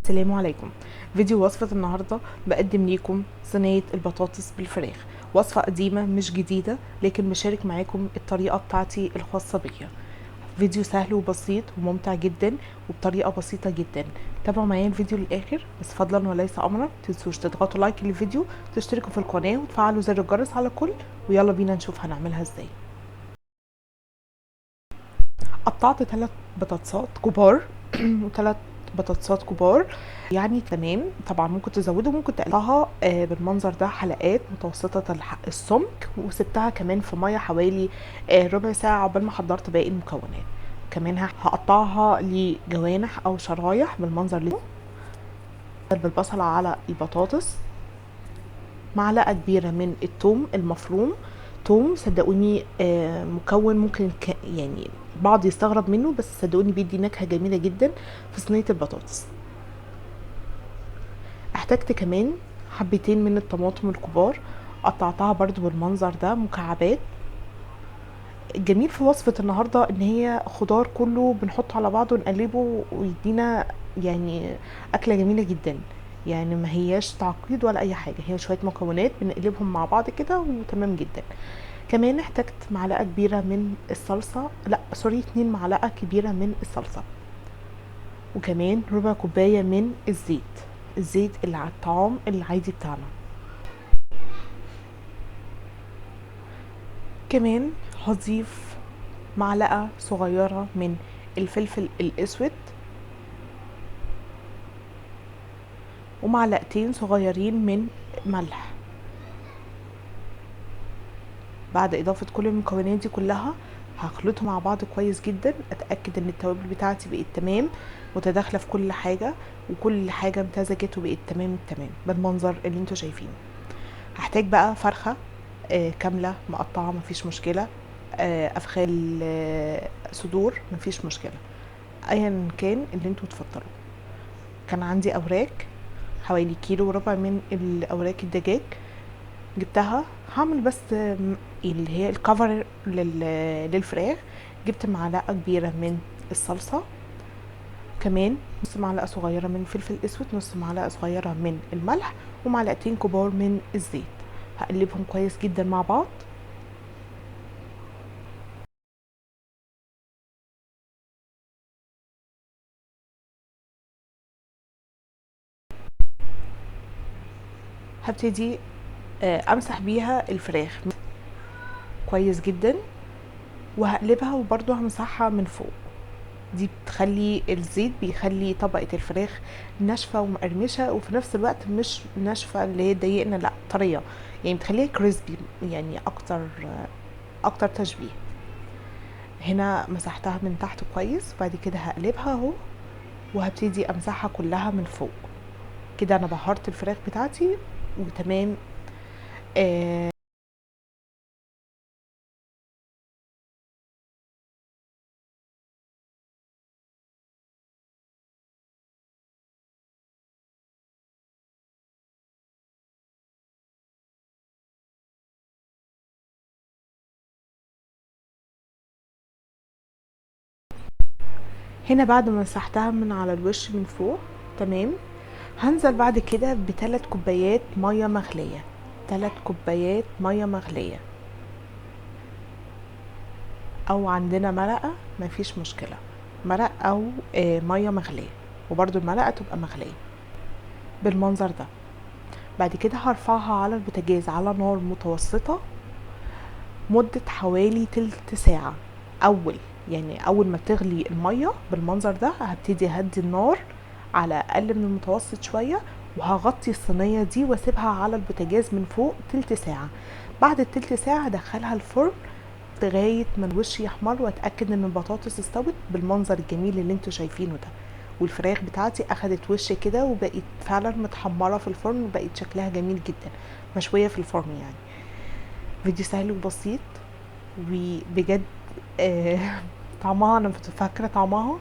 السلام عليكم. فيديو وصفة النهاردة بقدم ليكم صينية البطاطس بالفراخ. وصفة قديمة مش جديدة، لكن بشارك معاكم الطريقة بتاعتي الخاصة بيا. فيديو سهل وبسيط وممتع جدا وبطريقة بسيطة جدا. تابعوا معايا الفيديو للآخر، بس فضلا وليس أمرا متنسوش تضغطوا لايك للفيديو، تشتركوا في القناة وتفعلوا زر الجرس على الكل. ويلا بينا نشوف هنعملها ازاي. قطعت 3 بطاطسات كبار وثلاث بطاطسات كبار، يعني تمام. طبعا ممكن تزودوا، ممكن تقطعها بالمنظر ده حلقات متوسطة السمك، وسبتها كمان في مية حوالي ربع ساعة عقبال ما حضرت باقي المكونات. كمان هقطعها لجوانح او شرايح بالمنظر ده. بالبصلة على البطاطس، معلقة كبيرة من الثوم المفروم. توم صدقوني مكون ممكن يعني بعض يستغرب منه، بس صدقوني بيدي نكهة جميلة جدا في صينية البطاطس. احتجت كمان حبتين من الطماطم الكبار، قطعتها برضو بالمنظر ده مكعبات. الجميل في وصفة النهاردة ان هي خضار كله بنحطه على بعضه ونقلبه ويدينا يعني اكلة جميلة جدا. يعني ما هياش تعقيد ولا اي حاجة، هي شوية مكونات بنقلبهم مع بعض كده وتمام جدا. كمان احتجت معلقة كبيرة من الصلصة، لا سوري 2 معلقة كبيرة من الصلصة. وكمان ربع كوباية من الزيت اللي على الطعام العادي بتاعنا. كمان هضيف معلقة صغيرة من الفلفل الأسود، ومعلقتين صغيرين من ملح. بعد إضافة كل المكونات دي كلها هخلطهم مع بعض كويس جدا، اتاكد ان التوابل بتاعتي بقت تمام متداخله في كل حاجه، وكل حاجه امتزجت وبقت تمام التمام بالمنظر اللي انتوا شايفينه. هحتاج بقى فرخه كامله مقطعه مفيش مشكله، افخال صدور مفيش مشكله، ايا كان اللي انتوا تفضلوا. كان عندي اوراق حوالي كيلو وربع من الاوراق الدجاج، جبتها هعمل بس اللي هي الكفر للفراخ. جبت معلقه كبيره من الصلصه، كمان نص معلقه صغيره من فلفل اسود، نص معلقه صغيره من الملح، ومعلقتين كبار من الزيت. هقلبهم كويس جدا مع بعض. هبتدي امسح بيها الفراخ كويس جدا، وهقلبها وبرضو همسحها من فوق. دي بتخلي الزيت بيخلي طبقة الفراخ ناشفة ومقرمشة، وفي نفس الوقت مش ناشفة اللي هي تضايقنا، لا طرية، يعني بتخليها كريسبي، يعني اكتر تشبيه. هنا مسحتها من تحت كويس، وبعد كده هقلبها اهو، وهبتدي امسحها كلها من فوق. كده انا بهرت الفراخ بتاعتي وتمام. آه هنا بعد ما مسحتها من على الوش من فوق تمام، هنزل بعد كده بثلاث كوبايات ميه مغليه. 3 كوبايات ميه مغليه، او عندنا مرقه مفيش مشكله، مرق او ميه مغليه، وبرده المرقه تبقى مغليه بالمنظر ده. بعد كده هرفعها على البوتاجاز على نار متوسطه مده حوالي تلت ساعه. اول ما تغلي الميه بالمنظر ده هبتدي اهدي النار على اقل من المتوسط شويه، وهغطي الصينيه دي واسيبها على البوتاجاز من فوق تلت ساعه. بعد التلت ساعه هدخلها الفرن لغايه ما الوش يحمر، واتاكد ان البطاطس استوت بالمنظر الجميل اللي انتوا شايفينه ده. والفراخ بتاعتي اخدت وش كده وبقت فعلا متحمره في الفرن، وبقت شكلها جميل جدا مشويه في الفرن يعني. فيديو سهل وبسيط وبجد آه طعمها انا كنت فاكره طعمها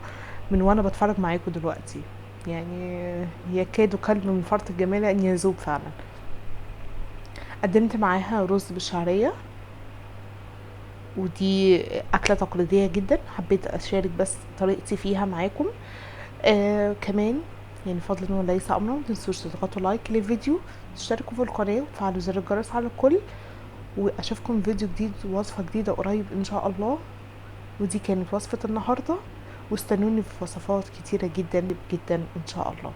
من وانا بتفرج معاكم دلوقتي، يعني هي كاد وكلب من فرط الجمال ان يذوب فعلا. قدمت معاها رز بالشعريه، ودي أكلة تقليدية جدا، حبيت أشارك بس طريقتي فيها معاكم. كمان يعني فضل وليس امرا. متنسوش تضغطوا لايك للفيديو، تشتركوا في القناه وتفعلوا زر الجرس على الكل، واشوفكم فيديو جديد ووصفه جديده قريب ان شاء الله. ودي كانت وصفه النهارده، واستنوني في وصفات كتيره جدا جدا ان شاء الله.